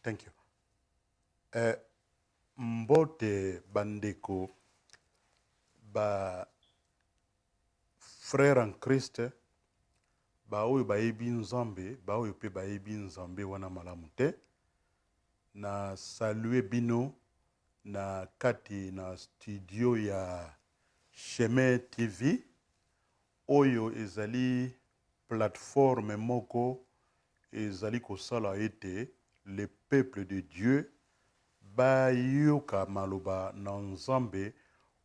Thank you. Mbote bandeko ba frère en Christ ba oyo bayebi nzambe ba oyo pe bayebi nzambe wana malamu te na salue bino na kati na studio ya Chemin TV oyo ezali plateforme moko ezali kosala ete le peuple de Dieu bayoka maloba na nzambe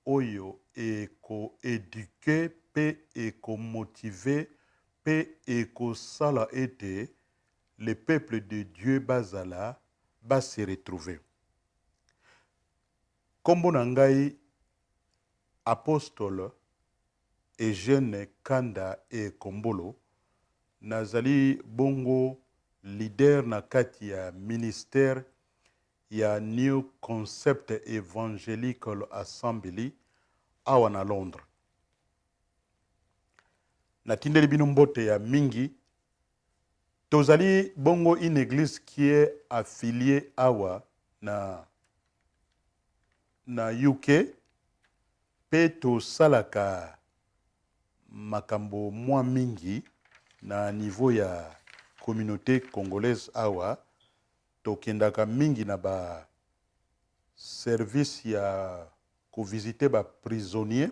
oyo eko-éduquer pe eko-motiver pe eko-sala ete le peuple de Dieu bazala ba se retrouver. Kombo na ngai apostole Eugène Kanda e Kombolo nazali bongo leader na kati ya ministère ya New Concept Evangelical Assembly awa na Londres. Natindeli bino mbote ya mingi. Tozali bongo une église qui est affiliée awa na UK pe tosalaka makambo mwa mingi na niveau ya communauté congolaise awa. Tokendaka mingi na ba service ya ko visiter ba prisonnier.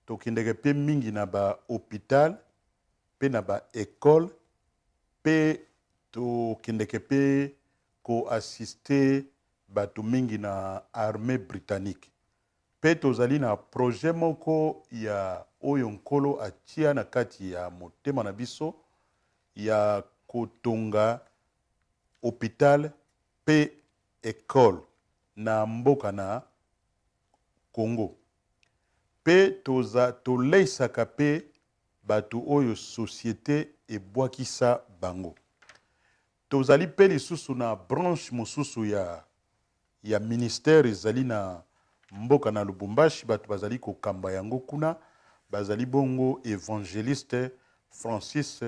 Tokendaka pe mingi na ba hôpital pe na ba école pe tokendaka pe ko assister batu mingi na armée britannique. Pe tozali na projet moko ya oyo nkolo atia na kati ya motema na biso ya kotonga hôpital pe école na mboka na Congo. Pe toleisaka pe batu oyo société ebwakisa bango. Tozali pe lisusu na branche mosusu ya ministère ezali na mboka na Lubumbashi batu bazali kokamba yango kuna bazali bongo évangéliste Francis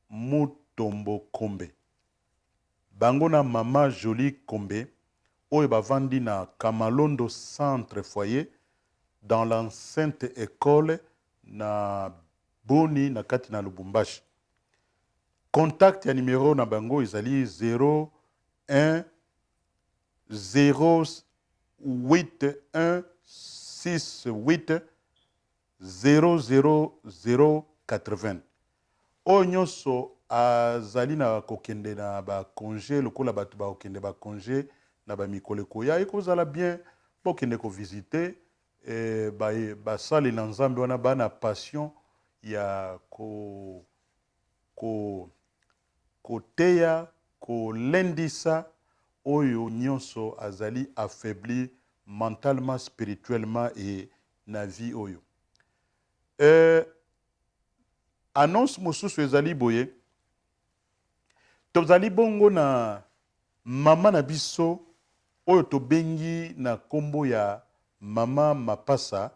Mutombo Kombe. Bango na Mama Jolie Kombe oyo bavandi na Kamalondo Centre Foyer dans l'enceinte école na Boni na kati na Lubumbashi. Contact ya numéro na bango ezali 01 081 68 00080. Oyo nyonso azali na kokende na ba congé lokola batu ba kokende ba congé na ba mikolo koya ekozala bien bokende ko visiter ba sali na nzambe wana bana passion ya koteya kolendisa oyo nyonso azali affaibli mentalement, spirituellement et na vie oyo. Annonce mosusu ezali boye. Tozali bongo na mama na biso oyo tobengi na kombo ya Mama Mapasa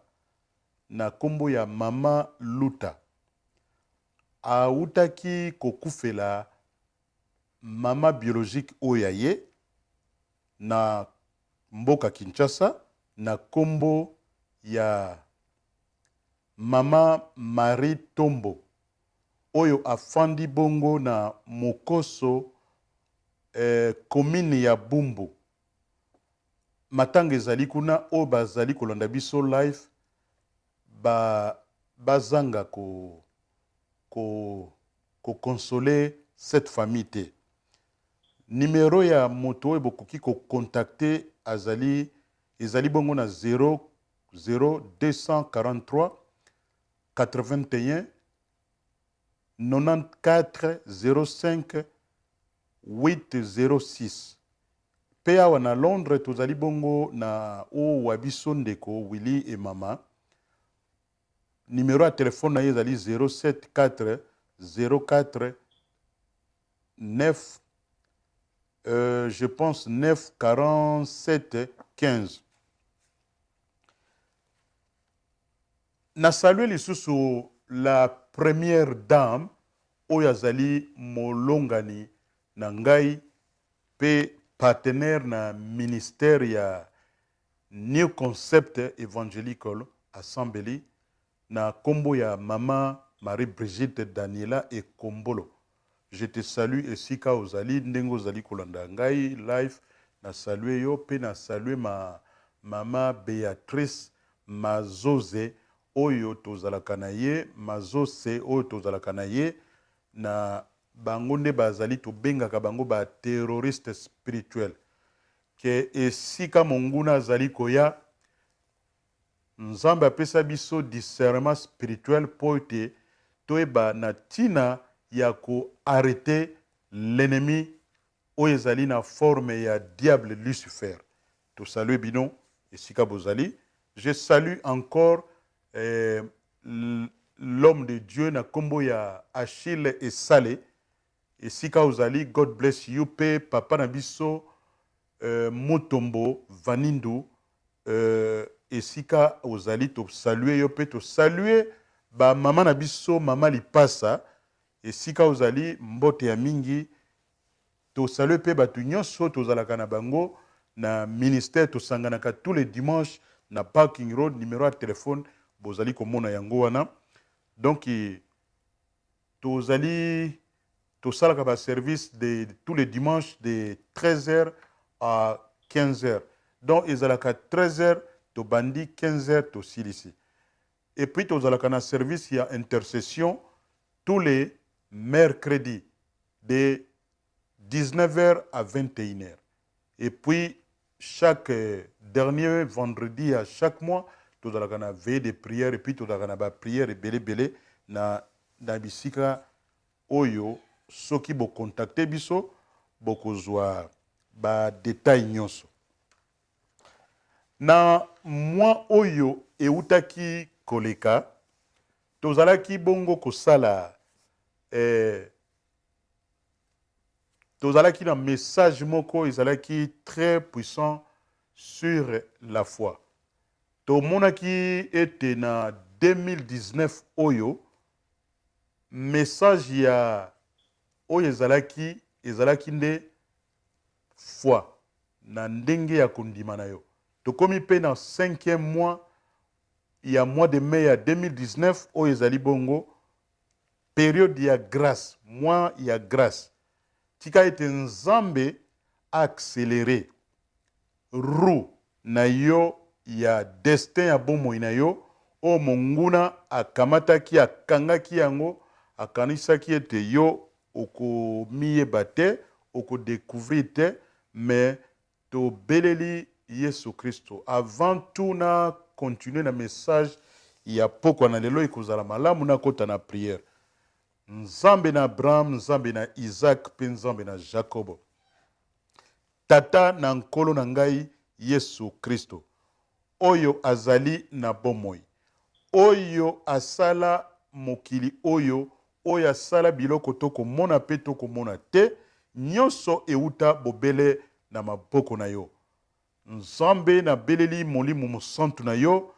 na kombo ya Mama Luta. Autaki kokufela mama biologique oyo ye na mboka Kinshasa na kombo ya Mama Marie Tombo oyo afandi bongo na Mokoso commune ya Bumbu. Matanga ezali kuna o bazali kolanda biso live bazanga consoler cette famille. Numéro ya moto oyo bokoki ko contacter ezali bongo na 0243 81 94 05 806. Pe awa na Londres tozali bongo na o wabiso ndeko Willy et Mama. Numéro ya téléphone na ye ezali 074 04 9 je pense 9 47 15. Na salue lisusu la première dame oyo azali molongani na ngai pe partenaire na ministère ya New Concept Evangelical Assembly na kombo ya Mama Marie-Brigitte Daniela et Kombolo. Je te salue esika ozali ndengo ozali kolanda ngai live na salue yo pe na salue ma Mama Béatrice Mazoze oyo tozalaka na ye Mazose oyo tozalaka na ye na bango nde bazali tobengaka bango ba terroriste spirituel ke esika monguna azali koya Nzambe apesa biso discernement spirituel po ete toyeba na tina ya arrêter l'ennemi oyo ezali na forme ya diable Lucifer. To salue bino esika bozali. Je salue encore l'homme de Dieu na kombo ya Achille Esale esika ozali. God bless you pe papa na biso Motombo Vanindu esika ozali to saluer yo pe to saluer ba mama na biso mama Lipasa esika ozali mbote ya mingi to saluer pe batu nyonso tozalaka na bango na ministère tosanganaka tous les dimanches na Parking Road numéro de téléphone bozali komona yango wana. Donc tozali tosalaka ba service de tous les dimanches de 13h à 15h. Donc ezalaka 13h to bandi 15h to silisi. Et puis tozalaka na service ya intercession tous les mercredis de 19h à 21h. Et puis chaque dernier vendredi à chaque mois tozalaka na veille de prière et puis tozalaka na ba prière belé na bisika oyo soki bo contacter biso bokozwa ba détail nyonso. Na mwa oyo eutaki koleka tozalaki bongo kosala tozalaki na message moko ezalaki très puissant sur la foi. Tomonaki ete na 2019 oyo message ya oyo ezalaki nde foi na ndenge ya kondima na yo. Tokomi pe na 5e mois ya mois de mai ya 2019 oyo ezali bongo période ya grâce, mois ya grâce. Tika ete Nzambe accéléré roue na yo ya destin ya bomoi na yo o monguna akamataki akangaki yango akanisaki ete yo okomiyeba te okodécouvrir te mais tobeleli Yesu Kristo. Avant tout na continuer na message ya pokwa na lelo ekozala malamu na kota na prière. Nzambe na Abraham, Nzambe na Isaac, pe Nzambe na Jacob. Tata na nkolo na ngai Yesu Kristo. Oyo azali na bomoi. Oyo asala mokili oyo. Oyo asala biloko toko mona pe toko mona te. Nyonso euta bobele na maboko na yo. Nzambe na beleli molimo mosantu na yo.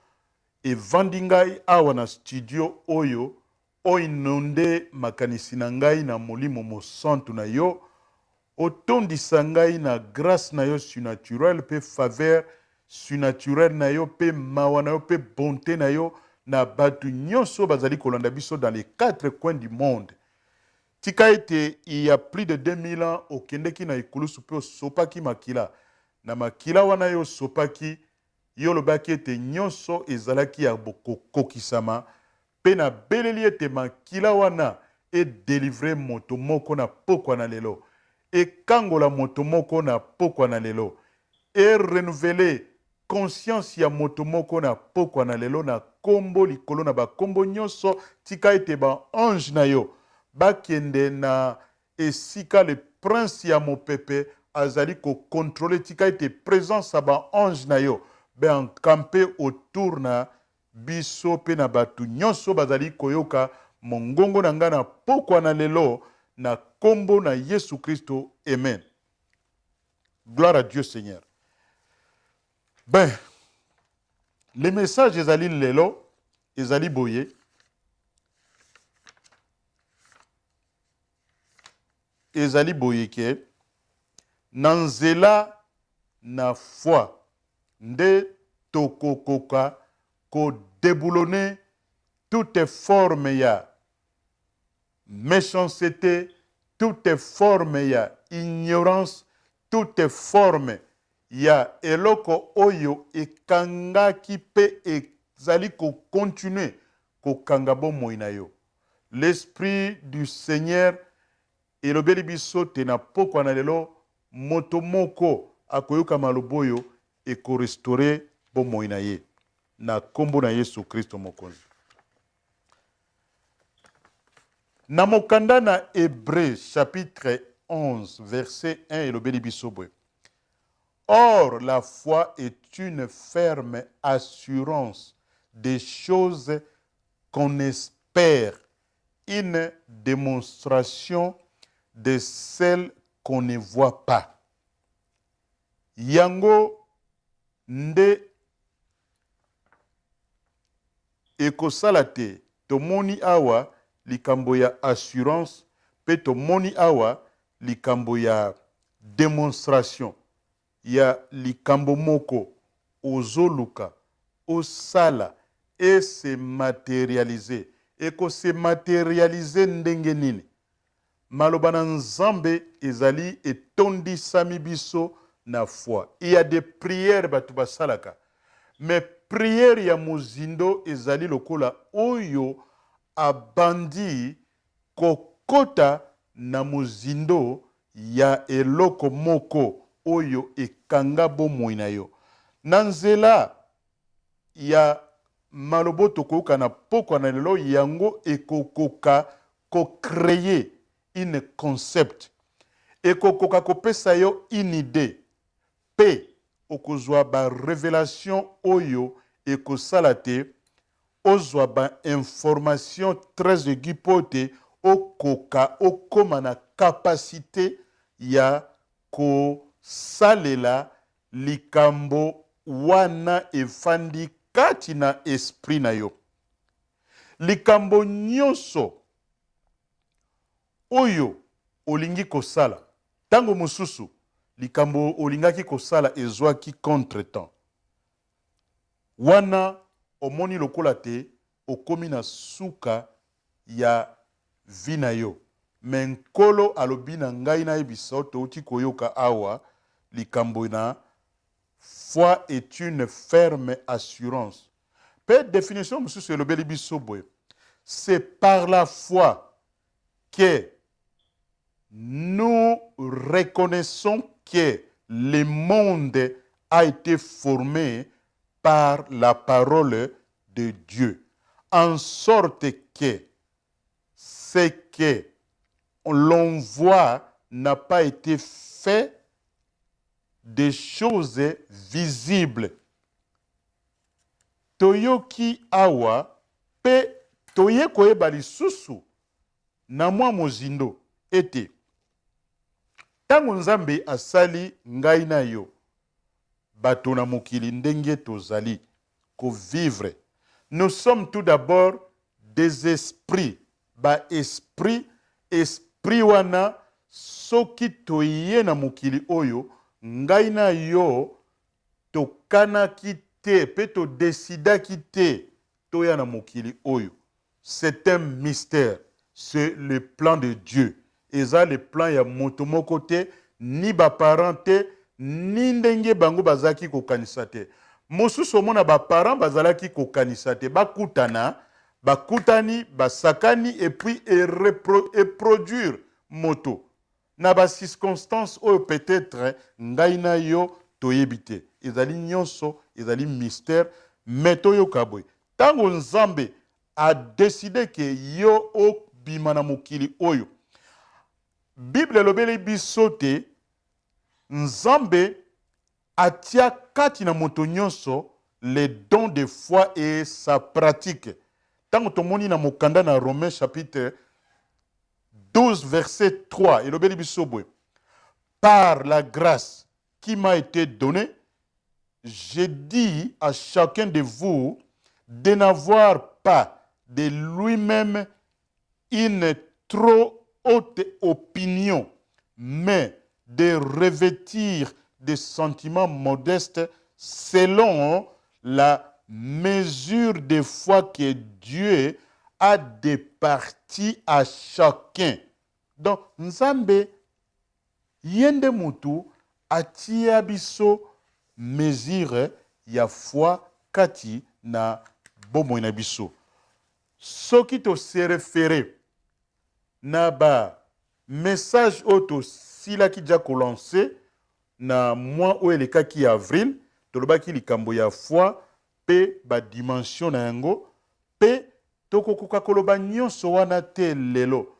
Evandi ngai awa na studio oyo. Oinonde makanisi na ngai na molimo mosantu na yo. Otondisa ngai na grâce na yo surnaturelle pe faveur surnaturelle na yo pe mawa na yo pe bonté na yo na batu nyonso bazali kolanda biso dans les 4 coins du monde. Tika ete il y a plus de 2000 ans okendeki na ikulusu pe osopaki makila na makila wana yo sopaki yo lobaki ete nyonso ezalaki ya kokokisama pe na beleli ete makila wana e délivrer moto moko na pokwa na lelo e kangola moto moko na pokwa na lelo e renouveler conscience ya moto moko na pokwa na lelo na kombo likolo na bakombo nyonso. Tika ete ba ange na yo bakende na esika le prince ya mopepe azali ko contrôler. Tika ete présence ya ba ange na yo be encamper autour na biso pe na batu nyonso bazali koyoka mongongo na nga na pokwa na lelo na kombo na Yesu Kristo. Amen. Gloire à Dieu Seigneur. Ben, les messages ezali lelo, ezali boye. Ezali boye ke Nanzela na foi. Nde tokokoka ko déboulonner toutes formes ya méchanceté, toutes formes ya ignorance, toutes formes ya eloko oyo ekangaki pe ezali ko continuer ko kanga bomoi na yo. L'esprit du Seigneur elobeli biso te na pokwa na lelo moto moko akoyoka maloba oyo ekorestore bomoi na ye na kombo na Yesu Kristo mokonzi. Na mokanda na Hébreux chapitre 11 verset 1 elobeli biso boye. Or la foi est une ferme assurance des choses qu'on espère, une démonstration de celles qu'on ne voit pas. Yango nde ekosala te tomoni awa likambo ya assurance pe tomoni awa likambo ya démonstration ya likambo moko ozoluka osala et se matérialiser. Eko se matérialiser ndenge nini? Maloba na Nzambe ezali etondisami biso na foi. Il y a des prières batu basalaka. Mais prière ya mozindo ezali lokola oyo abandi kokota na mozindo ya eloko moko oyo ekanga bomoi na yo. Nanzela ya malobo tokoyoka na pokwa na lelo yango ekokoka ko créer une concept. Ekokoka kopesa yo une idée. Pe okozwa ba révélation oyo ekosala te ozwa ba information très aiguë pote okoka okoma na capacité ya ko salela likambo wana efandi kati na esprit na yo. Likambo nyonso oyo olingi kosala tango mosusu likambo olingaki kosala ezwaki contre-temps. Wana omoni lokola te okomi na suka ya vina yo. Men nkolo alobi na ngai na yebisa touti koyoka awa likambo na foi est une ferme assurance. Pe définition mosusu elobeli biso boye. C'est par la foi que nous reconnaissons que le monde a été formé par la parole de Dieu, en sorte que ce que l'on voit n'a pas été fait des choses visibles. Toyoki awa pe toye koyeba lisusu na mwa mozindo ete tango Nzambe asali ngai na yo bato na mokili ndenge tozali ko vivre. Nous sommes tout d'abord des esprits. Ba esprit wana soki toye na mokili oyo ngai na yo tokanaki te pe to desidaki te toya na mokili oyo. C'est un mystère. C'est le plan de Dieu. Eza le plan ya moto moko te, ni ba parent te, ni ndenge bango bazaki kokanisa te. Mosusu omona ba parent bazalaki kokanisa te, bakutana, bakutani, basakani et puis produire moto. Na ba circonstance oyo peut-être ngai na yo toyebite. Ezali nyonso, ezali mystère, mais toyoka boy. Tango Nzambe a décidé que yo obima na mokili oyo. Bible lobeli biso te Nzambe atia kati na moto nyonso les dons de foi et sa pratique. Tango tomoni na mokanda na Romains chapitre 12 verset 3 et lobeli biso boye. Par la grâce qui m'a été donnée, j'ai dit à chacun de vous de n'avoir pas de lui-même une trop haute opinion, mais de revêtir des sentiments modestes selon la mesure de foi que Dieu a départi à chacun. Donc, Nzambe, yende mutu, atia biso mesure ya foi kati na bomo na biso. Soki to se référé na ba message auto sila ki ja lancer na mois ou eleka ki avril tolobaki likambo ya foi pe ba dimension na yango pe tokokoka koloba nyonso wana te lelo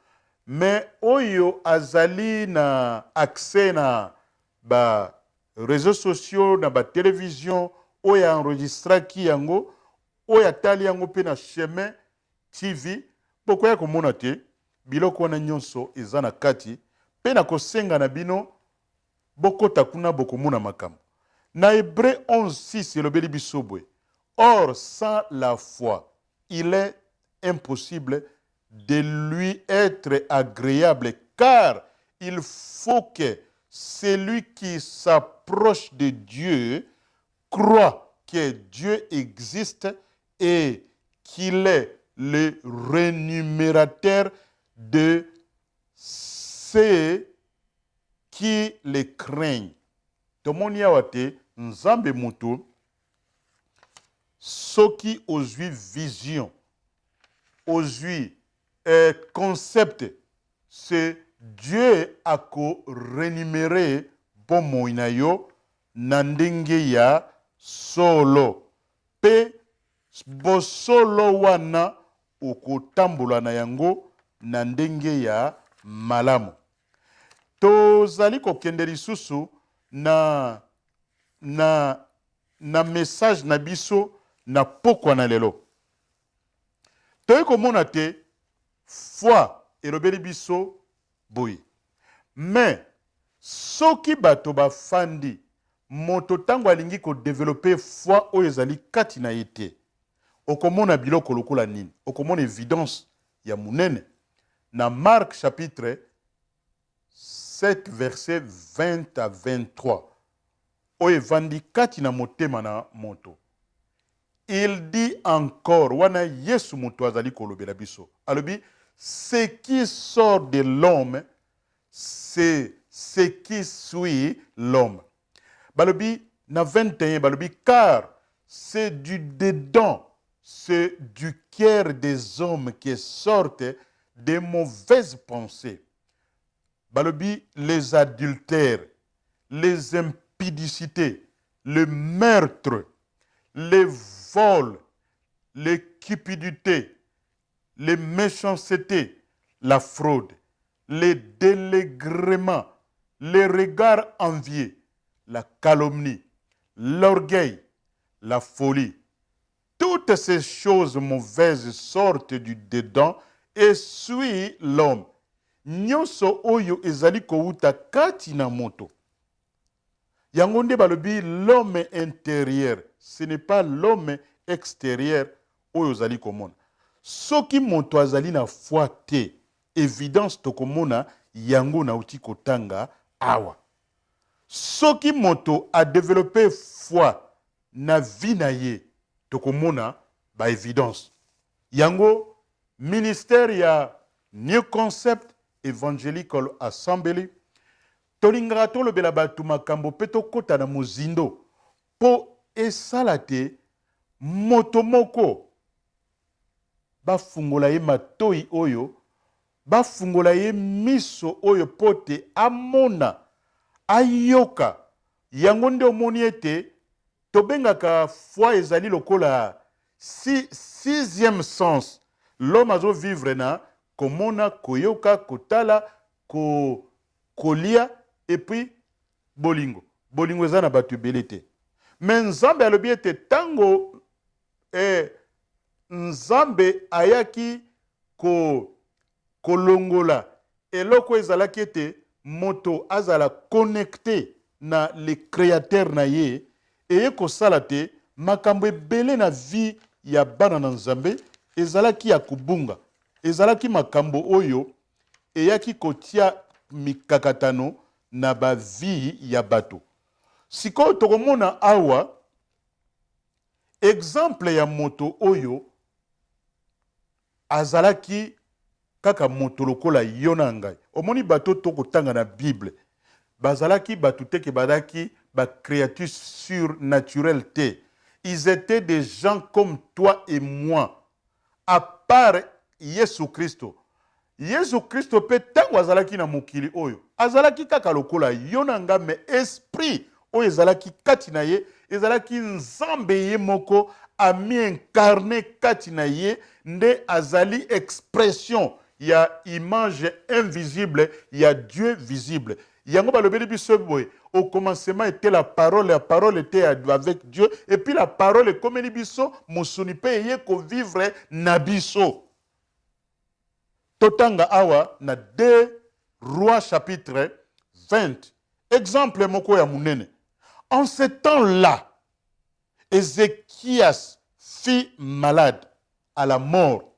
mais oyo azali na accès na ba réseaux sociaux na ba télévision oyo enregistraki yango oyo atali yango pe na chemin TV bokoya komona te biloko wana nyonso eza na kati pe na kosenga na bino bokota kuna bokomona makambo na Hébreu 11:6 elobeli biso boye or sans la foi il est impossible de lui être agréable car il faut que celui qui s'approche de Dieu croit que Dieu existe et qu'il est le rémunérateur de ceux qui le craignent. Tomoni awate nzambe mutu soki ozwi vision, ozwi concept, c'est Dieu a ko rémunéré bomoi na yo na ndenge ya solo pe bosolo wana okotambola na yango na ndenge ya malamu. Tozali kokende lisusu na message na biso na pokwa na lelo. Toye komona te foi elobeli biso boye. Mais soki bato bafandi moto tango alingi ko développer foi oyo ezali kati na yete. Okomona biloko lokola nini? Okomona évidence ya munene. Na Marc chapitre 7 verset 20 à 23. Oye vandi kati na motema na moto. Il dit encore, wana Yesu moto azali kolobela biso. Alobi, ce qui sort de l'homme, c'est ce qui suit l'homme. Balobi, na 21, balobi, car c'est du dedans, c'est du cœur des hommes qui sortent des mauvaises pensées. Balobi, les adultères, les impudicités, le meurtre, les vols, les cupidités, les méchancetés, la fraude, les délégrements, les regards enviés, la calomnie, l'orgueil, la folie. Toutes ces choses mauvaises sortent du dedans et suivent l'homme. Nyonso oyo ezali kouta kati na moto. Yango nde balobi l'homme intérieur, ce n'est pas l'homme extérieur oyo ezali komona. Soki moto azali na foi te, évidence tokomona yango na uti kotanga awa. Soki moto a développé foi na vie na ye, tokomona ba évidence. Yango ministère ya New Concept Evangelical Assembly tolingaka tolobela bato makambo mpe tokota na mozindo po esala te moto moko bafungola ye matoi oyo bafungola ye miso oyo pote amona ayoka yango nde omoni ete tobengaka foi ezali lokola sixième sens. L'homme azo vivre na komona koyoka kotala kolia et puis bolingo eza na bato ebele te. Mais nzambe alobi ete tango nzambe ayaki kolongola eloko ezalaki ete moto azala connecté na le créateur na ye eye kosala te makambo ebele na vie ya bana na nzambe ezalaki ya kubunga ezalaki makambo oyo eyaki kotia mikakatano na ba vie ya bato. Siko tokomona awa exemple ya moto oyo azalaki kaka moto lokola yo na ngai. Omoni bato tokotanga na Bible. Bazalaki bato teke badaki ba créatures surnaturelles te. Ils étaient des gens comme toi et moi. À part Yesu Christo. Yesu Christo pe tango azalaki na mokili oyo. Azalaki kaka lokola yo na nga me esprit oyo ezalaki kati na ye, ezalaki nzambe ye moko ami incarné kati na ye, nde azali expression ya image invisible ya Dieu visible. Yango balobeli biso boye, au commencement était la parole était avec Dieu, et puis la parole est comme biso, mosuni pe ye ko vivre na biso. Totanga awa na 2 Rois chapitre 20. Exemple moko ya munene. En ce temps-là, Ézéchias fut malade à la mort.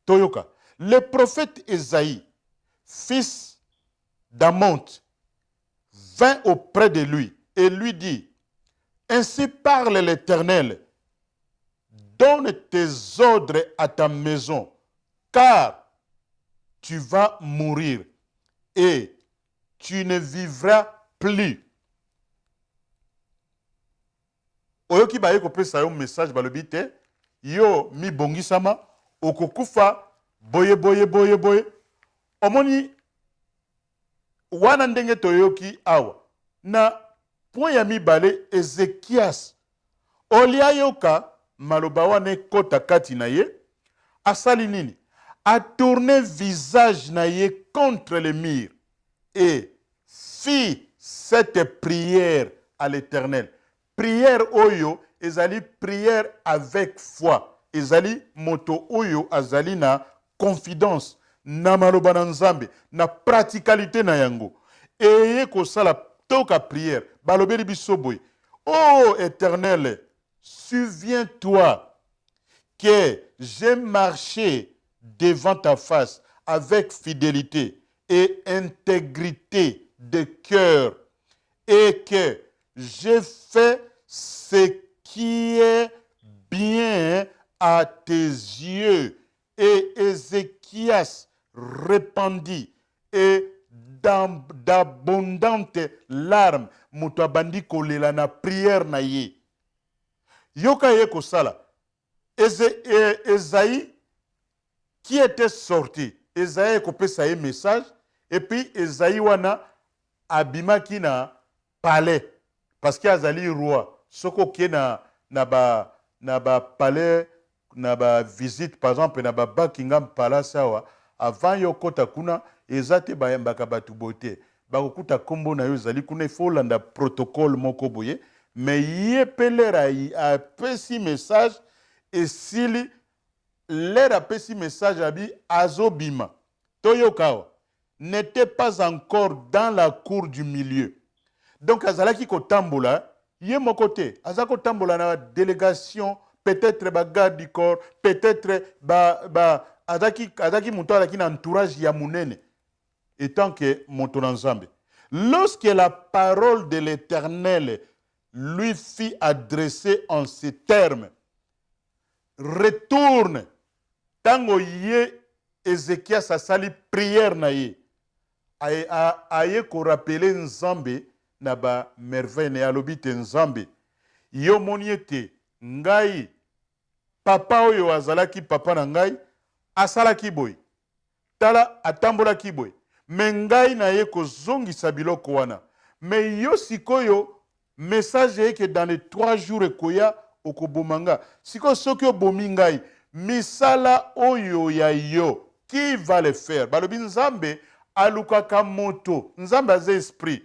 Toyoka. Le prophète Ésaïe, fils d'Amont, vint auprès de lui et lui dit, ainsi parle l'Éternel, donne tes ordres à ta maison, car tu vas mourir et tu ne vivras plus. Oyoki ba yeko pesa yo message balobi te, yo mi bongisama, okokufa boye. Omoni wana ndenge toyoki awa. Na point ya mibale Ezekias. Olia yoka maloba wane kota kati na ye, asali nini? A tourné visage na ye contre le mur et fit cette prière à l'Éternel. Prière oyo, ezali prière avec foi. Ezali moto oyo azali na confidence, na maloba na nzambe, na praticalité na yango. Eye kosala toka prière, balobeli biso boye. Oh Éternel, souviens-toi que j'ai marché devant ta face avec fidélité et intégrité de cœur et que j'ai fait ce qui est bien à tes yeux. Et Ézéchias répandit et d'abondantes larmes moto abandi kolela na prière na ye. Yoka ye kosala. Esaïe qui était sorti. Esaïe kopesa ye message et puis Esaïe wana abimaki na palais parce que azali roi. Soko ke na ba palais na ba visite par exemple na ba Buckingham Palace awa avant yo kota kuna ezate bayembaka batu bote bakokuta kombo na yo zali kuna ifo landa protocole moko boye mais ye pelera a pesi message et sili l'air a pesi message abi azobima toyokawa n'était pas encore dans la cour du milieu. Donc azalaki kotambola ye mokote azako tambola na délégation peut-être ba garde du corps peut-être azaki muto alaki na entourage ya munene étant que moto na nzambe. Lorsque la parole de l'Éternel lui fit adresser en ces termes, retourne tango ye Ézéchias asali prière na ye aye ko rappeler nzambe na ba merveille na alobi te nzambe yo moni ete ngai papa oyo azalaki papa na ngai asalaki boy tala atambolaki boy me ngai na ye kozongisa biloko wana me yo sikoyo message eke dans les 3 jours ekoya okobomanga sikoyo soki obomi ngai misala oyo ya yo qui va le faire balobi nzambe alukaka moto nzambe aza esprit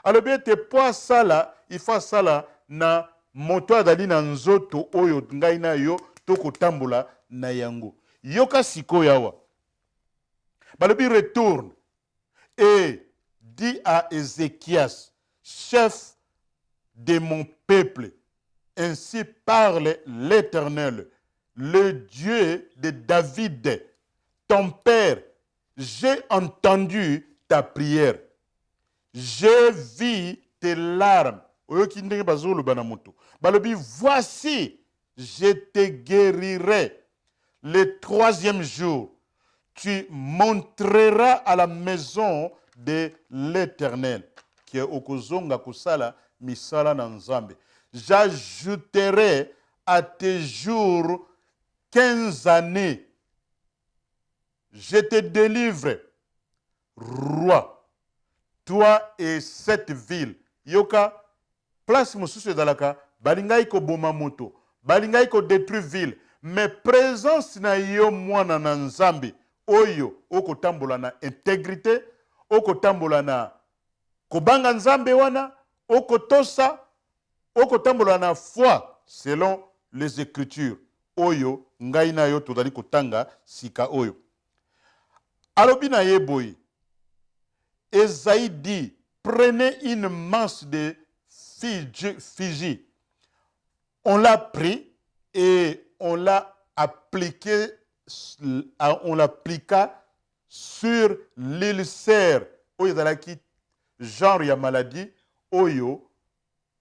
alobi ete po asala ifo asala na moto azali na nzoto oyo ngai na yo tokotambola na yango yoka sikoyo awa balobi retourne et dit à Ézéchias, chef de mon peuple, ainsi parle l'Éternel, le Dieu de David, ton père, j'ai entendu ta prière. je vis tes larmes. Voici, je te guérirai. Le troisième jour, tu montreras à la maison de l'Éternel, qui est Okozonga Kusala, Misala Nanzambe. J'ajouterai à tes jours 15 années. Je te délivre, roi, toi et cette ville. Yoka, place Moussousou Dalaka, Balingaï ko boma moto, Balingaï ko détruire ville, mais présence na yo mwana na Nzambe, oyo, oko tambola na intégrité, oko tambola na kobanga Nzambe wana, oko tosa, oko tambola na foi, selon les Écritures, oyo, ngai na yo tozali kotanga sika oyo. Alobi na ye boye, Esaïe dit, prenez une masse de Fiji. On l'a pris et on l'a appliqué, on l'appliqua sur l'ulcère. Oyo zalaki genre ya maladie, oyo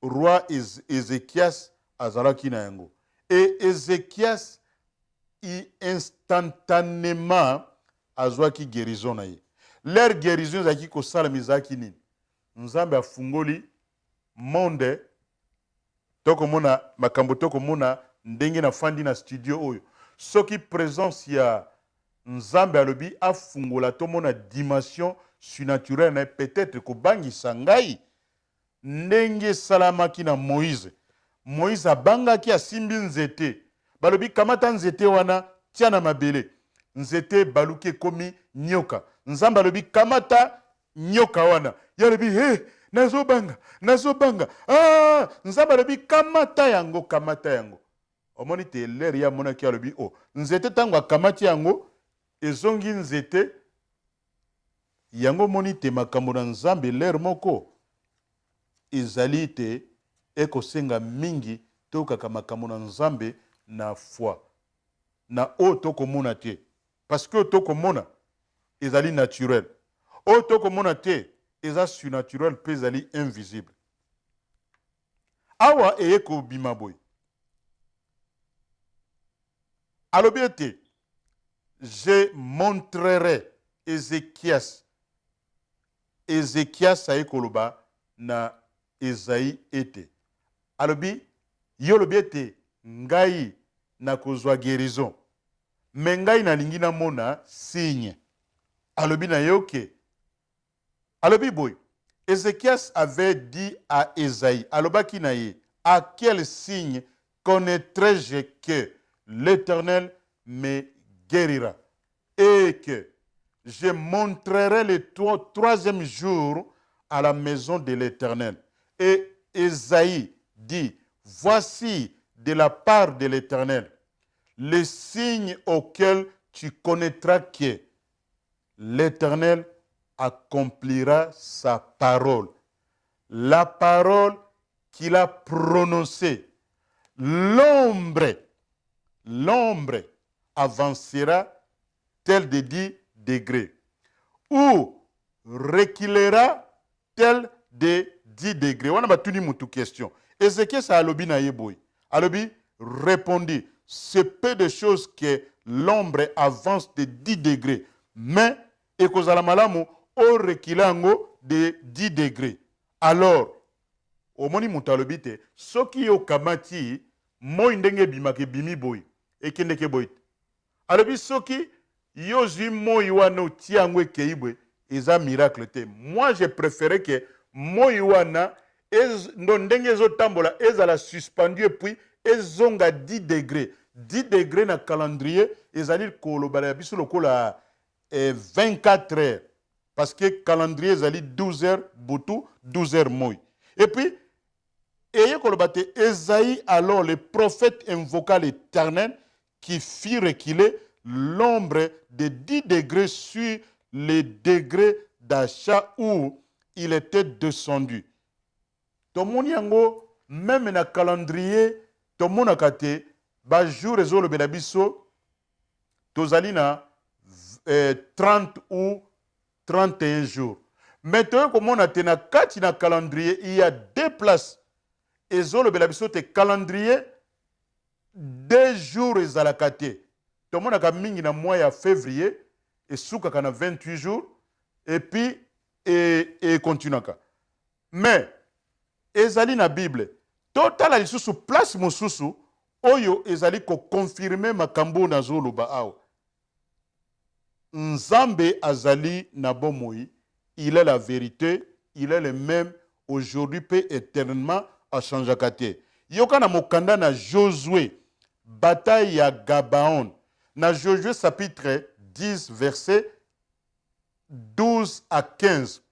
roi Ézéchias azalaki na yango. Et Ézéchias instantanément azwaki guérison na ye. Leur guérison zaki ko sala mizaki nini. Nzambe afungoli monde toko mona makambo toko mona ndenge na fandi na studio oyo. Soki présence ya Nzambe alobi afungola to mona dimension surnaturelle na peut-être ko bangi sangai ndenge salamaki na Moïse. Moïse abangaki asimbi nzete. Balobi kamata nzete wana tia na mabele. Nzete baluke komi nyoka. Nzamba lobi kamata nyoka wana. Ya lobi hey, nazobanga. Nzamba lobi kamata yango. Omoni te ler ya mona ki lobi oh. Nzete tango kamati yango ezongi nzete yango moni te makambo na Nzambe ler moko ezali te ekosenga mingi tokaka makambo na Nzambe na foi. Na o tokomona te. Parce que tokomona ezali naturel. O tokomona te eza surnaturel pe ezali invisible. Awa eyeko bimaboy. Alobi ete je montrerai Ézéchias. Ézéchias ayekoloba na Esaïe ete. Alobi yolobi ete ngai na kozwa guérison. Mais ngai na lingi na mona signe. Alobi na yoke. Alobi boy. Ézéchias avait dit à Esaïe, alobaki na ye, à quel signe connaîtrai-je que l'Éternel me guérira et que je montrerai le troisième jour à la maison de l'Éternel. Et Esaïe dit, voici de la part de l'Éternel les signes auxquels tu connaîtras que l'Éternel accomplira sa parole. La parole qu'il a prononcée. L'ombre avancera tel de 10 degrés. Ou reculera tel de 10 degrés. On a battu une question. Ézéchiel a alobi na yeboy. Alobi répondit, c'est peu de choses que l'ombre avance de 10 degrés. Mais, ekozala malamu, o reculango de 10 degrés. Alors, omoni mutalobi te, soki yo kamati, moi ndenge bimake bimi boy, ekendeke boy. Alobi soki, yo zui moi wana tiangwe keibwe, eza miracle te. Moi, je préférais que moi wana, ndenge zo tambola, ezala suspendu et puis, ezonga 10 degrés. 10 degrés na calendrier, ezali kolobala biso lokola 24 heures. Parce que calendrier ezali 12 heures boutou, 12 heures moi. Et puis, Esaïe, alors le prophète invoqua l'Éternel qui fit reculer l'ombre de 10 degrés sur les degrés d'achat où il était descendu. Tomoni yango, même na calendrier, tomona kate, ba jour ezolo benabiso, tozali na 30 ou 31 jours. Maintenant, comme on a tena kati na calendrier, il y a 2 places. Et zolo belabiso te calendrier 2 jours ezalaka te. Tout le monde a mingi na mois ya février et souka kana 28 jours et puis et continuaka. Mais ezali na Bible. Total lisusu place mosusu oyo ezali ko confirmer makambo na zolo ba awa. Nzambe azali na bomoi, il est la vérité, il est le même aujourd'hui peut éternellement à changer kate. Yoka na mokanda na Josué, bataille ya Gabaon. Na Josué chapitre 10 verset 12 à 15.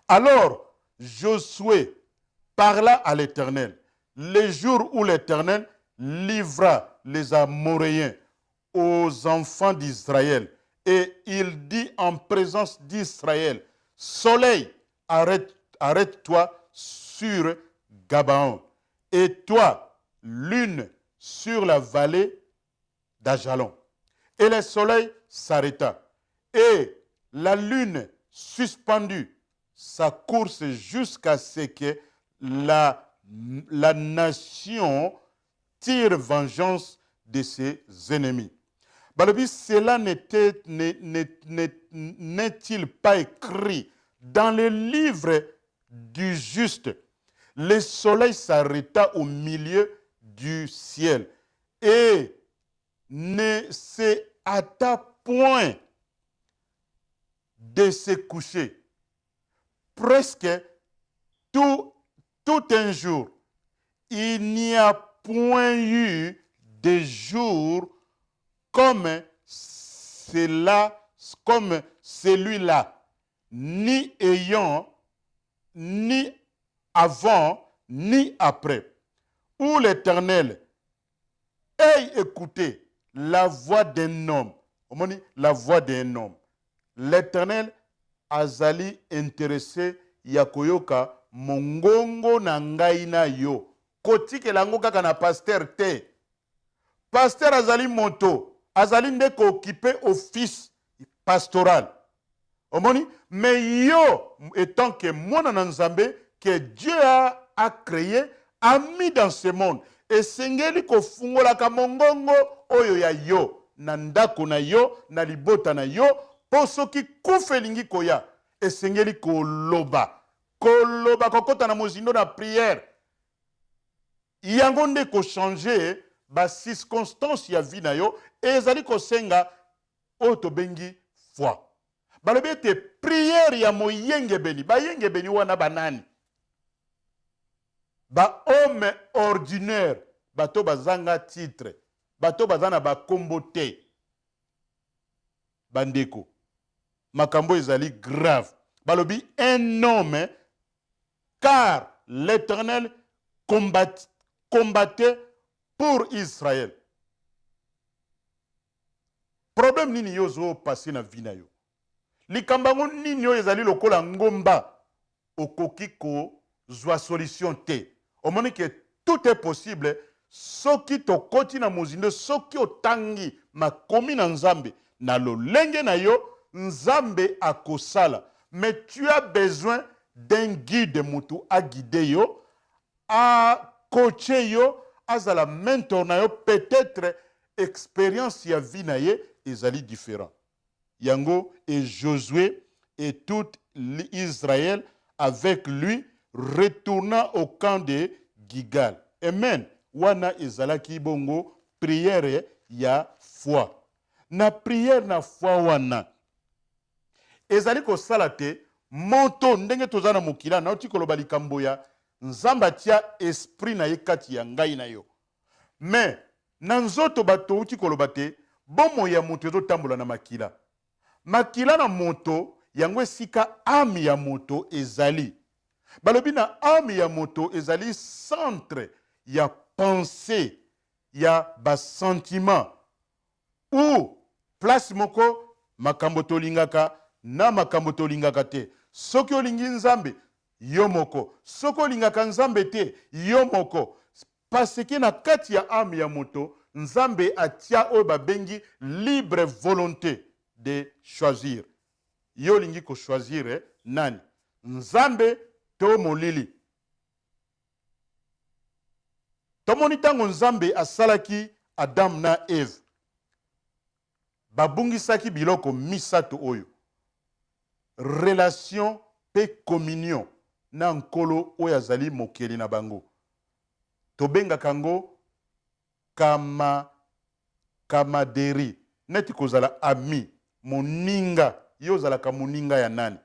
Alors Josué parla à l'Éternel. Les jours où l'Éternel livra les Amoréens aux enfants d'Israël. Et il dit en présence d'Israël, soleil, arrête-toi sur Gabaon. Et toi, lune, sur la vallée d'Ajalon. Et le soleil s'arrêta. Et la lune suspendue sa course jusqu'à ce que la nation tire vengeance de ses ennemis. Balobi, cela n'est-il pas écrit dans le livre du juste? Le soleil s'arrêta au milieu du ciel et ne se hâta point de se coucher. Presque tout un jour, il n'y a point eu de jour comme celui-là, ni ayant, ni avant, ni après, où l'Éternel ait écouté la voix d'un homme. On dit la voix d'un homme. L'Éternel azali intéressé yakoyoka mongongo na ngai na yo. Kotike lango kaka na pasteur te. Pasteur azali moto. Azali ndeko occupé office pastoral. Omoni, mais yo, étant que mona nanzambe, que Dieu a créé, a mis dans ce monde. Et sengeli ko fungola ka mongongo oyo ya yo. Na ndako na yo, na libota na yo, poso ki kufelingi koya. Et sengeli ko loba. Ko loba kokota na mozindo na prière. Yango nde ko changer ba circonstance ya vie na yo. Ezali ko senga oto bengi foi. Balobi te prière ya moyenge beni. Ba yenge beni wana banani. Ba homme ordinaire. Bato bazanga titre. Bato bazana ba kombo te. Bandeko. Makambo ezali grave. Balobi un homme car l'Éternel combattait pour Israël. Problème nini yozo passé na vie na yo. Likambango nini yo ezali lokola ngomba okoki ko zwa solution te. Omoni que tout est possible soki to koti na mozindo soki otangi makomi na nzambe na lolenge na yo nzambe akosala. Mais tu as besoin d'un guide mutu a guider yo, a coacher yo, azala mentor na yo, peut-être expérience ya vie na ye ezali différent. Yango et Josué et tout Israël avec lui retourna au camp de Gigal. Amen. Wana ezalaki bongo prière ya foi. Na prière na foi wana ezali ko salate moto ndenge tozana mokila na otikoloba likambo ya nzamba tia esprit na ye kati ya ngai na yo. Mais na nzoto bato otikoloba te bomo ya moto ezotambola na makila. Makila na moto yango esika âme ya moto ezali. Balobi na âme ya moto ezali centre ya pensée ya ba sentiment ou place moko makambo tolingaka na makambo tolingaka te. Soki olingi nzambe yo moko, soki olingaka nzambe te yo moko. Parce que na kati ya âme ya moto nzambe atia oyo babengi libre volonté de choisir. Yo lingi ko choisir nani? Nzambe to molili. Tomoni tango Nzambe asalaki Adam na Eve. Babungisaki biloko misato oyo. Relation pe communion na nkolo oyo azali mokeli na bango. Tobenga kango kamaderi. Neti kozala ami. Moninga. Yo zalaka moninga ya nani?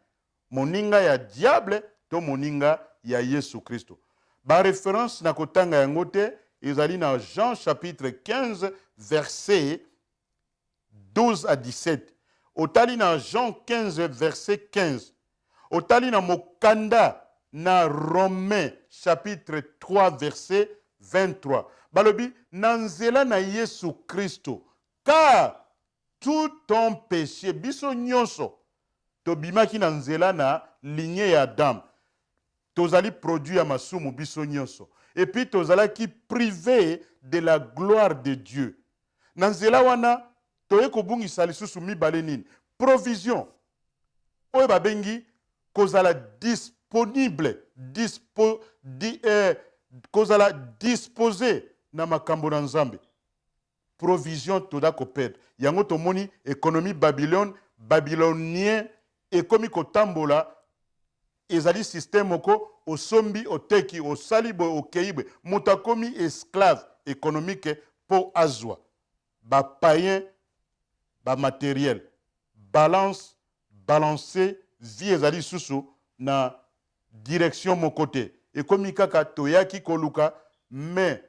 Moninga ya diable to moninga ya Yesu Kristo. Ba référence na kotanga yango te ezali na Jean chapitre 15 verset 12 à 17. Otali na Jean 15 verset 15. Otali na mokanda na Romains chapitre 3 verset 23. Balobi na nzela na Yesu Kristo. Car tout ton péché biso nyonso tobimaki na nzela na lignée ya Adam. Tozali produit ya masumu biso nyonso. Et puis tozalaki privé de la gloire de Dieu. Na nzela wana toye kobungisa lisusu mibale nini? Provision. Oyo babengi kozala disponible, kozala disposé na makambo na Nzambe. Provision toda kopedre. Yango tomoni économie babylonien ekomi kotambola ezali système oko osombi oteki osalibo okeibe mutakomi esclave économique po azwa ba païen ba matériel balancer vie ezali susu na direction mon côté ekomi kaka toyaki koluka mais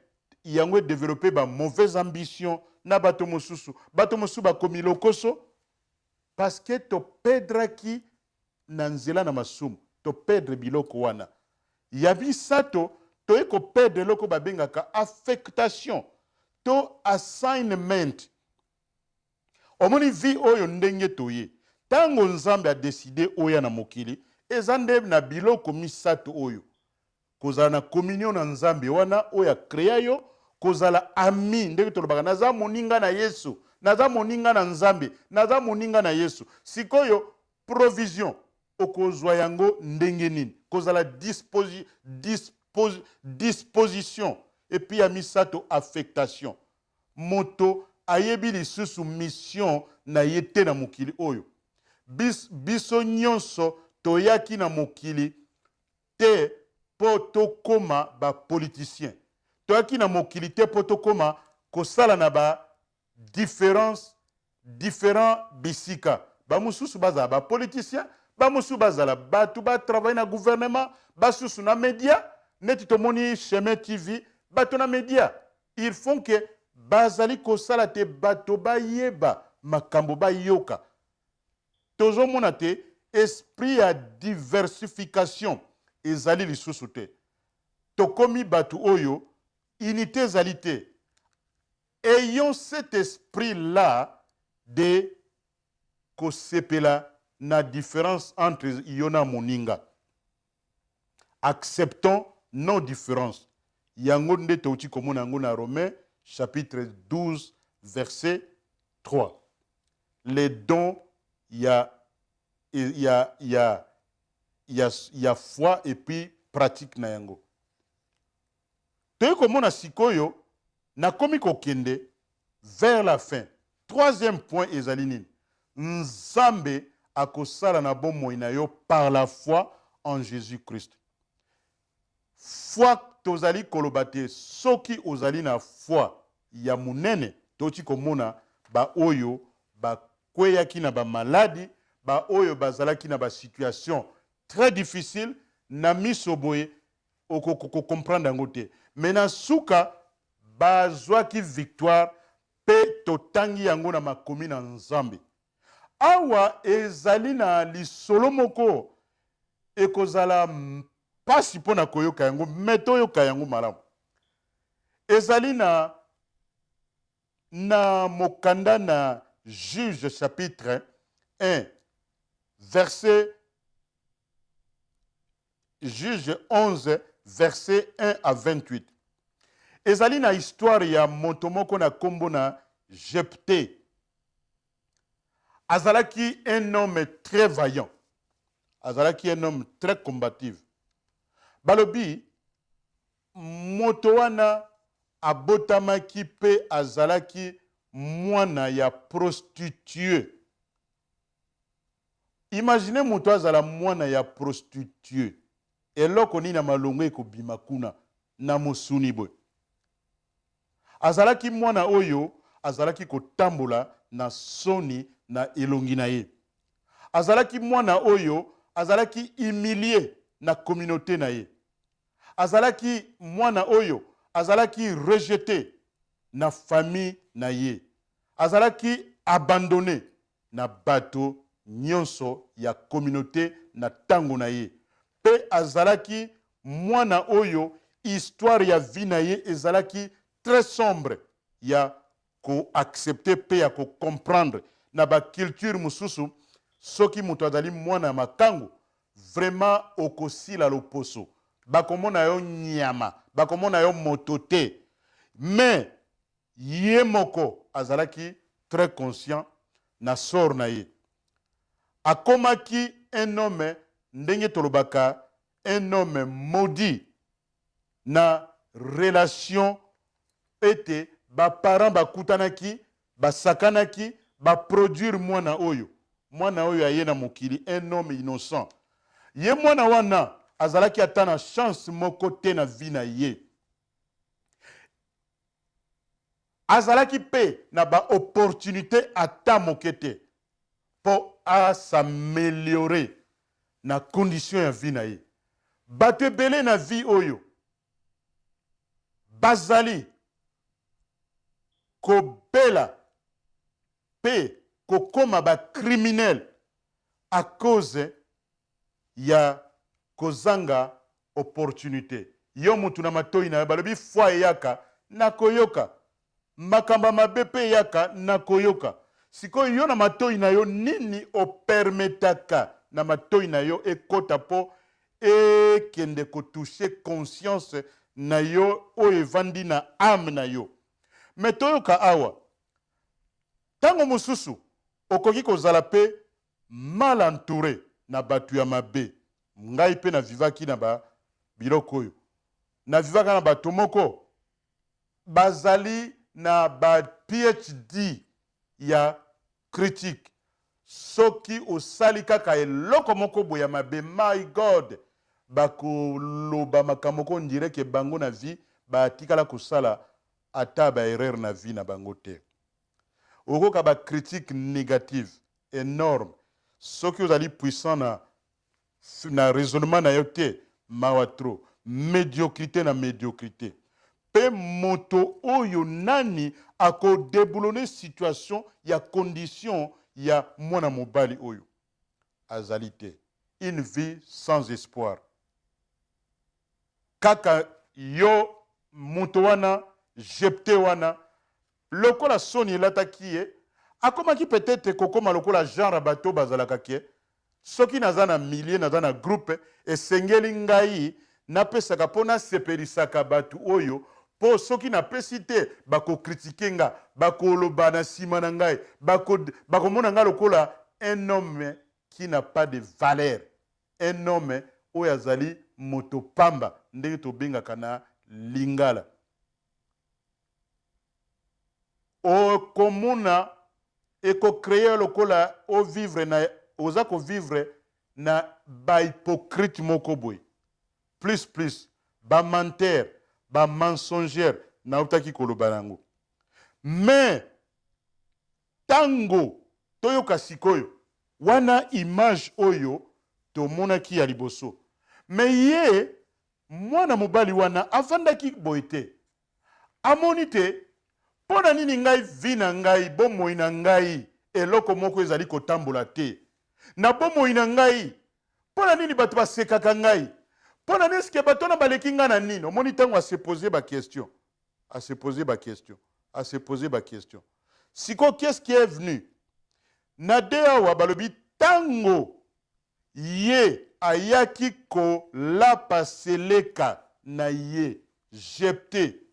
yango développer ba mauvaise ambition na bato mosusu ba komi lokoso parce que to pedraki na nzela na masumu to perdre biloko wana yabi sato to eko perdre loko babengaka affectation to assignment. Omoni vi oyo ndenge toye tango Nzambe a décidé oya na mokili ezande na biloko misato oyo kozala na communion na Nzambe wana oya créa yo kozala ami ndenge tolobaka naza moninga na Yesu naza moninga na Nzambe naza moninga na Yesu sikoyo provision okozwa yango ndenge nini kozala disposition et puis ya misato affectation moto ayebi lisusu mission na yete na mokili oyo biso nyonso toyaki na mokili te po tokoma ba politicien toyaki na mokili te po tokoma kosala na ba différents bisika ba mususu bazala ba politicien ba mususu bazala batu ba travailler na gouvernement ba susu na média neti tomoni Chemin TV batu na média ils font que bazali kosala te bato ba yeba makambo ba yoka tozo mona te esprit ya diversification ezali lisusu te tokomi batu oyo unité ezali te ayons cet esprit là de kosepela na différence entre yona moninga acceptons nos différences yango nde touti komona yango na Romains chapitre 12 verset 3 les dons il y a foi et puis pratique na yango toye komona sikoyo na komi kokende vers la fin. Troisième point ezali nini? Nzambe akosala na bomoi na yo par la foi en Jésus-Christ. Foi tozali kolobate soki ozali na foi ya munene toti komona ba oyo ba kweyaki na ba maladi ba oyo bazalaki na ba situation très difficile na misoboye okoko comprendre ngote. Mena suka bazwaki victoire pe totangi yango na makomi na Nzambe. Awa ezali na lisolo moko ekozala pasi pona koyoka yango meto yoka yango malamu. Ezali na mokanda na Juge chapitre 1 verset Juge 11 verset 1 à 28. Ezali na histoire ya moto moko na kombo na Jephté. Azalaki un homme très vaillant. azalaki un homme très combatif. Balobi, moto wana abotamaki pe azalaki mwana ya prostituée. Imaginez moto azala mwana ya prostituée. Eloko ni na malongo ekobima kuna na mosuni boy. Azalaki mwana oyo azalaki kotambola na soni na elongi na ye. Azalaki mwana oyo azalaki humilié na communauté na ye. Azalaki mwana oyo azalaki rejeté na famille na ye. Azalaki abandonné na bato nyonso ya communauté na tango na ye. Pe azalaki mwana oyo histoire ya vie na ye ezalaki très sombre ya ko accepter pe ya ko comprendre na ba culture mususu soki muto azali mwana makangu vraiment okosila loposo bakomona yo nyama bakomona yo motote mais ye moko azalaki très conscient na sort na ye akomaki un homme ndenge tolobaka un homme maudit na relation ete ba parents bakutanaki basakanaki ba produire mwana oyo aye na mokili un homme innocent ye mwana wana azalaki ata na chance moko te na vie na ye azalaki pe na ba opportunité ata moke te po s'améliorer na condition ya vie na ye bato ebele na vie oyo bazali kobela pe kokoma ba criminel à cause ya kozanga opportunité yo mutu na matoi na balobi foi eyaka na koyoka makamba mabe pe eyaka na koyoka sikoyo yo na matoi na yo nini opermetaka na matoi na yo ekota po ekende kotouche conscience na yo oyo evandi na âme na yo me toyoka awa ntango mosusu okoki kozala pe mal entouré na bato ya mabe ngai pe na vivaki na biloko oyo na vivaka na bato moko bazali na ba PhD ya critique soki osali kaka eloko moko boye ya mabe my god bakoloba makambo ko ndire ke bango na vie batikala kosala ata ba erreur na vie na bango te okoka ba critique négative énorme soki ozali puissant na raisonnement na yo te mawa trop médiocrité na médiocrité pe moto oyo nani akodeboulone situation ya condition ya mwana mobali oyo azali te une vie sans espoir kaka yo moto wana jepte wana lokola soni elataki ye akomaki peut-être kokoma lokola genre bato bazalaka ke soki naza na millier naza na groupe esengeli ngai napesaka mpo nasepelisaka bato oyo mpo soki napesi te bakokritike nga bakoloba na nsima na ngai bakomona ngai lokola un homme qui n'a pas de valeur un homme oyo azali moto pamba ndenge tobengaka na lingala okomona ekocreye lokola oza kovivre na bahypocrite moko boye plus bamantere bamensongere nautaki koloba nango mais tango toyoka sikoyo wana image oyo tomonaki ya liboso mais ye mwana mobali wana avandaki boye te amoni te mpo na nini ngai vi na ngai bomoi na ngai eloko moko ezali kotambola te na bomoi na ngai mpo na nini bato basekaka ngai mpo na nini eske bato na baleki ngai na nini omoni ntango asepose baquestion asepose baquestion siko qu'est-ce qui est venu na de awa balobi tango ye ayaki kolapa seleka na ye jepte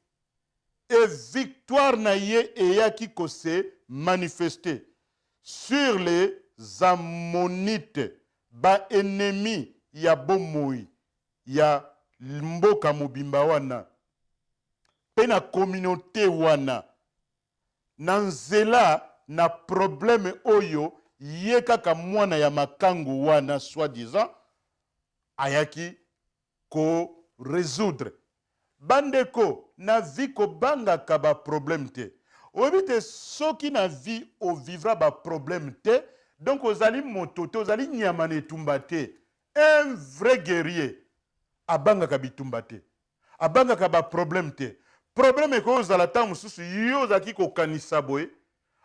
et victoire na ye eyaki kose manifester sur les ammonites ba ennemi ya bomoi ya mboka mobimba wana pe na communauté wana na nzela na problème oyo ye kaka mwana ya makangu wana soi-disant ayaki ko résoudre. Bandeko na vie ko bangaka ba problème te. Oyebi te soki na vie o vivra ba problème te, donc ozali moto te, ozali nyama na etumba te. Un vrai guerrier abangaka bitumba te. Abangaka ba problème te. Problème eko ozala ta mosusu yo ozaki kokanisa boye.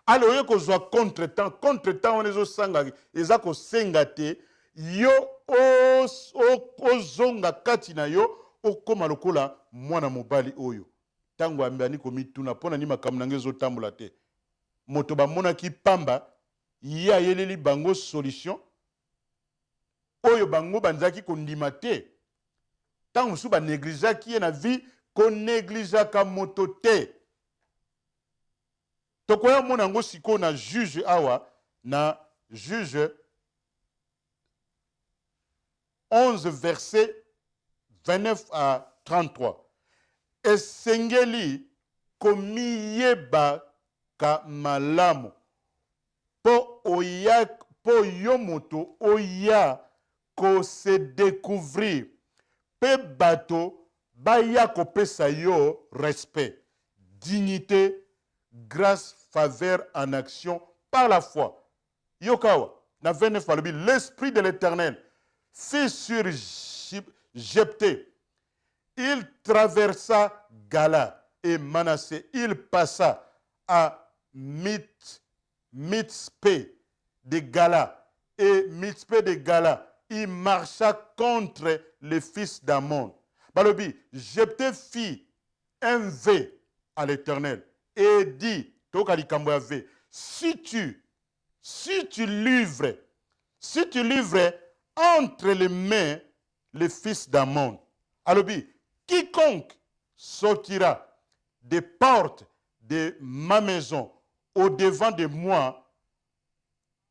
Ale oye kozwa contre-temps, contre-temps wana ezosanga eza kosenga te, yo ozonga kati na yo okoma lokola mwana mobali oyo. Tango ambani komituna pona ni makambo nange ezotambola te. Moto bamonaki pamba ye ayeleli bango solution oyo bango banzaki kondima te. Tango mosusu banégligaki ye na vie konéglijaka moto te. Tokoya mona ngo siko na juge awa na juge 11 verset 29 à 33. Esengeli komiyeba ka malamu po yo moto oya ko se découvrir pe bato baya kopesa yo respect, dignité, grâce, faveur en action par la foi. Yokawa, na 29 palobi, l'esprit de l'Éternel fut sur Jephthé. Il traversa Gala et Manassé. Il passa à Mitzpé de Gala et Mitzpé de Gala. Il marcha contre les fils d'Ammon. Balobi, Jephthé fit un vœu à l'Éternel et dit, si tu livres entre les mains les fils d'Ammon, alobi, quiconque sortira des portes de ma maison au devant de moi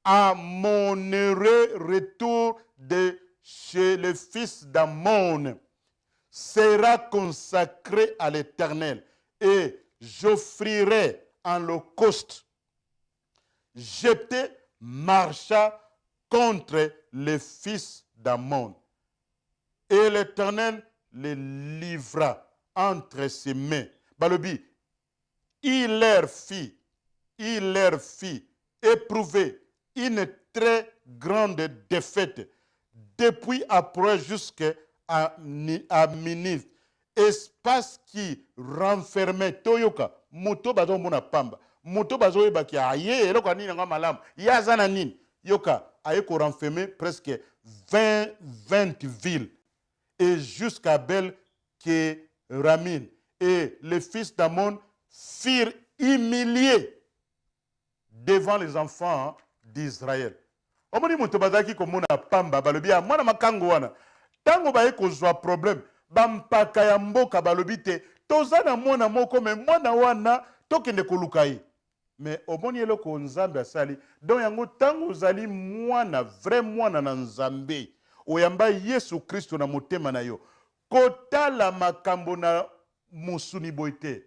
à mon heureux retour de chez les fils d'Ammon sera consacré à l'Éternel et j'offrirai en holocauste. Jephthé marcha contre les fils d'Ammon et l'Éternel les livra entre ses mains. Balobi, il leur fit éprouver une très grande défaite depuis après jusqu'à Minive, espace qui renfermait Toyoka, moto bazo mona pamba, moto bazo ebaki aye eloko nini nga malamu, yazana nini, yoka aye ko renfermer presque 20 villes et jusqu'à Bel-Kéramine. Et les fils d'Ammon firent humiliés devant les enfants d'Israël. Omoni moto bazaki ko mona pamba balobi ya mwana makango wana. Tango baye kozwa problème, bampaka ya mboka balobi te, tozana mwana moko me mwana wana tokende koluka ye. Mais omoni eloko nzambe asali, donc yango tango ozali mwana, vrai mwana na nzambe, oyamba Yesu Kristo na motema na yo, kotala makambo na musuni boite.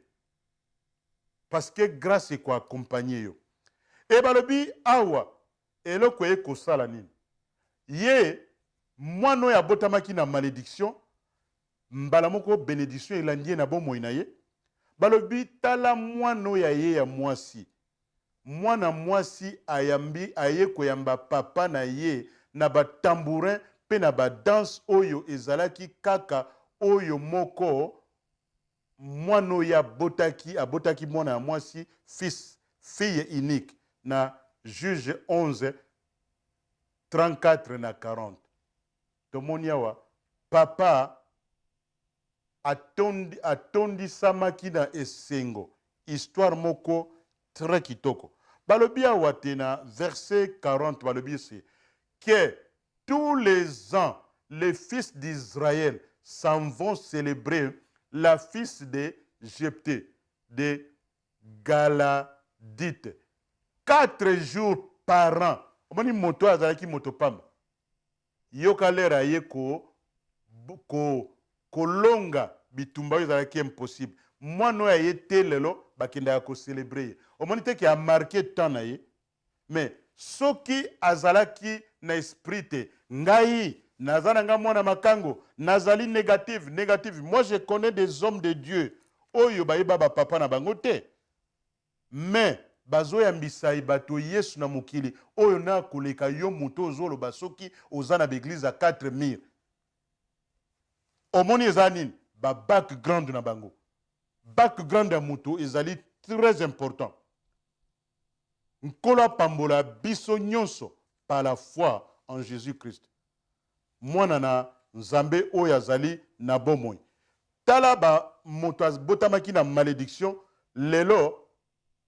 Parce que grâce ko accompagner yo. E balobi awa, eloko e kosala nini. Ye, mwano ya botamaki na malédiction, mbala moko bénédiction elandie na bomo inaye. Balobi tala mwano ya ye ya mwasi. Mwana mwasi ayambi aye koyamba papa na ye na ba tambourin pe na ba danse oyo ezalaki kaka oyo moko mwano ya abotaki mwana ya mwasi fille unique na Juge 11 34 na 40. Tomoni awa papa atondi samaki na esengo, histoire moko très kitoko. Balobi awa na verset 40 balobi c'est que tous les ans les fils d'Israël s'en vont célébrer la fils de Jephthé de Galadite 4 jours par an. Omoni moto azalaki moto pamba. yoka lera ye kolonga bitumba oyo ezalaki impossible mwana oyo aye te lelo bakendaka kocelebre ye omoni te ke amarke temps na ye mais soki azalaki na esprit te ngai naza na nga mwana makango nazali négative moi je connais des hommes de Dieu oyo bayeba bapapa na bango te mais bazoyambisa ye bato yesu na mokili oyo na koleka yo moto ozoloba soki oza na baeglize ya 4 mire omoni eza nini babackground na bango background ya moto ezali très important nkolo apambola biso nyonso par la foi en Jésus-Christ mwana na nzambe oyo azali na bomoi tala moto abotamaki na malédiction lelo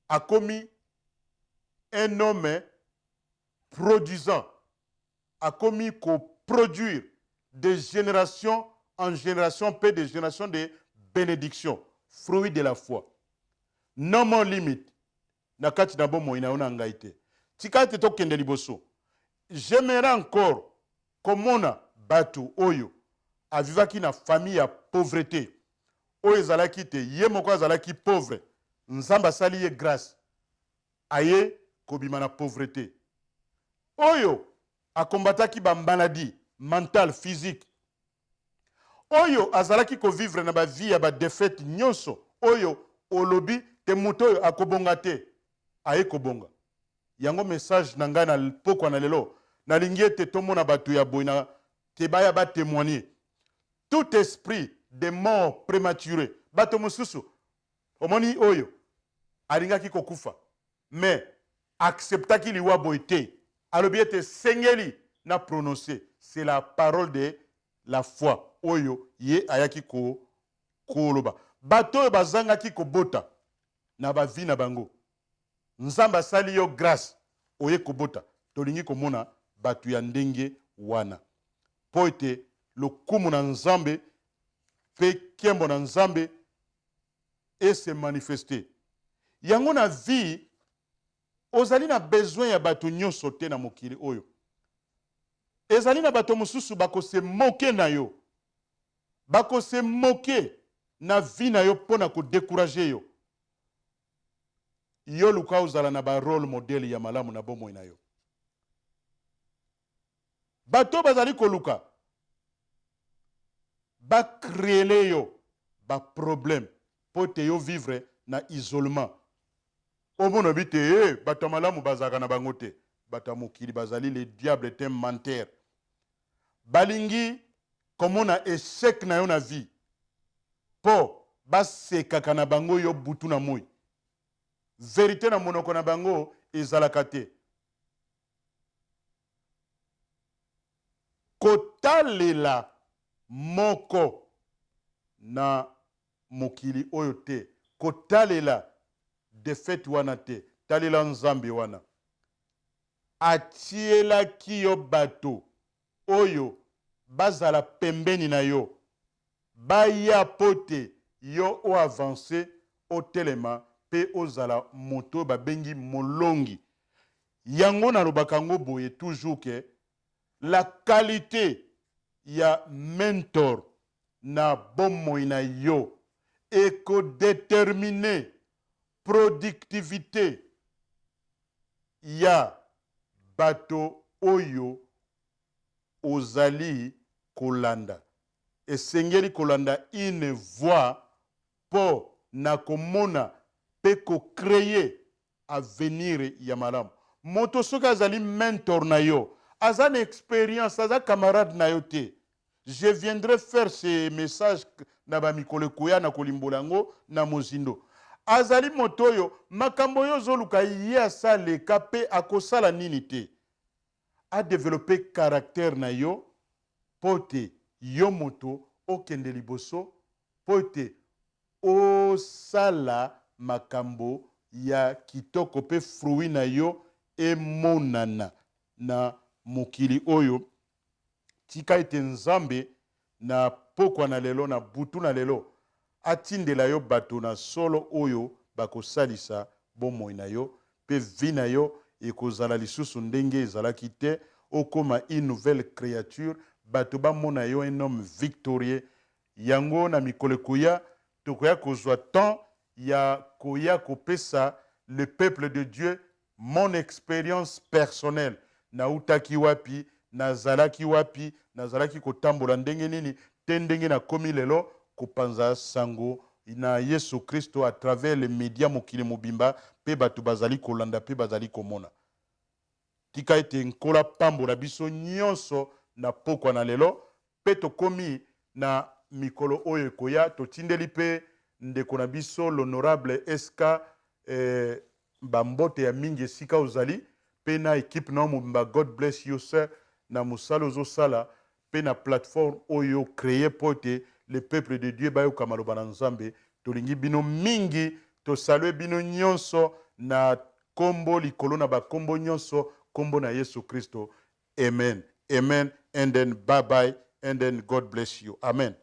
akomi un homme produisant akomi produire de génération en génération peu de génération de bénédiction fruit de la foi non mon limite na kati na bomoi na yo na ngai te tika ete tokende liboso j'aimerais encore komona bato oyo avivaki na famille ya pauvreté oyo ezalaki te ye moko azalaki pauvre nzambe asali ye grâce aye kobima na pauvreté oyo akombataki bamaladi mentale physique oyo azalaki kovivre na bavie ya badefete nyonso oyo olobi te moto oyo akobonga te aye kobonga yango message na ngai na pokwa na lelo nalingi ete tomona bato ya boye na te baya batémoigner tout esprit de mort prématuré bato mosusu omoni oyo alingaki kokufa mais acceptaki liwa boye te alobi ete sengeli na prononcer c'est la parole de la foi oyo ye ayaki koloba bato oyo bazangaki kobota na bavi na bango nzambe asali yo grâce oye kobota tolingi komona bato ya ndenge wana po ete lokumu na nzambe mpe nkembo na nzambe ese manifeste yango na vie ozali na besoin ya bato nyonso te na mokili oyo ezali na bato mosusu bakose moke na yo bakose moke na vie na yo mpo na kodécourage yo yo luka ozala na barole modele ya malamu na bomoi na yo bato bazali koluka bakreele yo baproblème mpo te yo vivre na isolement omona bi te bato ya malamu bazalaka na bango te bato ya mokili bazali le diable est un menteur balingi komona échec na yo na vie mpo basekaka na bango yo butu na moi vérité na monoko na bango ezalaka te kotalela moko na mokili oyo te kotalela defete wana te talela nzambe wana atielaki yo bato oyo bazala pembeni na yo baya po te yo oavance otelema mpe ozala moto babengi molongi yango nalobaka yango boye toujours ke la qualité ya mentor na bomoi na yo ekodétermine productivité ya bato oyo ozali kolanda esengeli kolanda une voie po na komona pe kocreye avenir ya malamu moto soki azali mentor na yo aza na expérience aza camarade na yo te je viendrai faire ce message na bamikolo ekoya na kolimbola yango na mozindo azali moto oyo makambo oyo ozoluka ye asaleka mpe akosala nini te adéveloppe caractère na yo mpo te yo moto okende liboso mpo te osala makambo ya kitoko mpe fruit na yo emonana na mokili oyo tika ete nzambe na pokwa na lelo na butu na lelo atindela yo bato na solo oyo bakosalisa bomoi na yo mpe vi na yo ekozala lisusu ndenge ezalaki te okoma une nouvelle créature bato bamona yo un homme victorieux yango na mikolo koya tokoya kozwa temps ya koya kopesa le peuple de Dieu mon expérience personnelle nautaki wapi nazalaki wapi nazalaki kotambola ndenge nini te ndenge nakomi lelo kopanza sango na Yesu Kristo à travers les médias mokili mobimba pe bato bazali kolanda pe bazali komona tika ete nkola pambola biso nyonso na pokwa na lelo pe tokomi na mikolo oyo ekoya totindeli pe ndeko na biso l'honorable Eska bambote ya mingi esika ozali pe na équipe na mobimba God bless you sir na mosala ozosala pe na plateforme oyo créé po ete le peuple de Dieu bayoka maloba na Nzambe tolingi bino mingi tosalue bino nyonso na kombo likolo na bakombo nyonso kombo na Yesu Kristo amen amen and then bye bye and then God bless you amen.